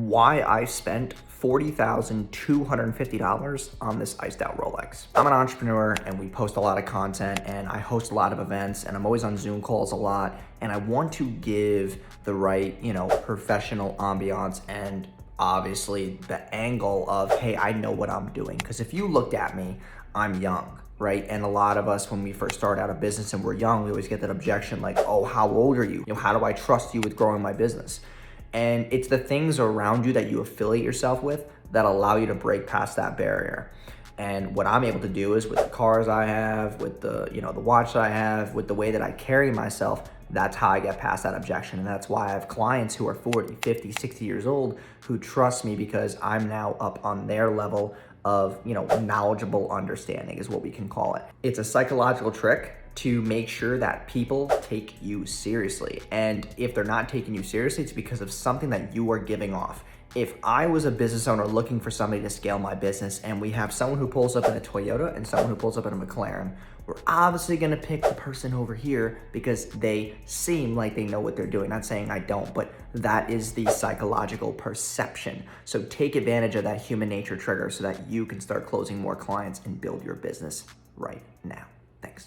why I spent $40,250 on this iced out Rolex. I'm an entrepreneur and we post a lot of content and I host a lot of events and I'm always on Zoom calls a lot, and I want to give the right, professional ambiance and obviously the angle of, hey, I know what I'm doing. Because if you looked at me, I'm young, right? And a lot of us, when we first start out a business and we're young, we always get that objection like, oh, how old are you? How do I trust you with growing my business? And it's the things around you that you affiliate yourself with that allow you to break past that barrier. And what I'm able to do is with the cars I have, with the watch that I have, with the way that I carry myself, that's how I get past that objection. And that's why I have clients who are 40, 50, 60 years old who trust me because I'm now up on their level of, knowledgeable understanding is what we can call it. It's a psychological trick to make sure that people take you seriously. And if they're not taking you seriously, it's because of something that you are giving off. If I was a business owner looking for somebody to scale my business and we have someone who pulls up in a Toyota and someone who pulls up in a McLaren, we're obviously gonna pick the person over here because they seem like they know what they're doing. Not saying I don't, but that is the psychological perception. So take advantage of that human nature trigger so that you can start closing more clients and build your business right now. Thanks.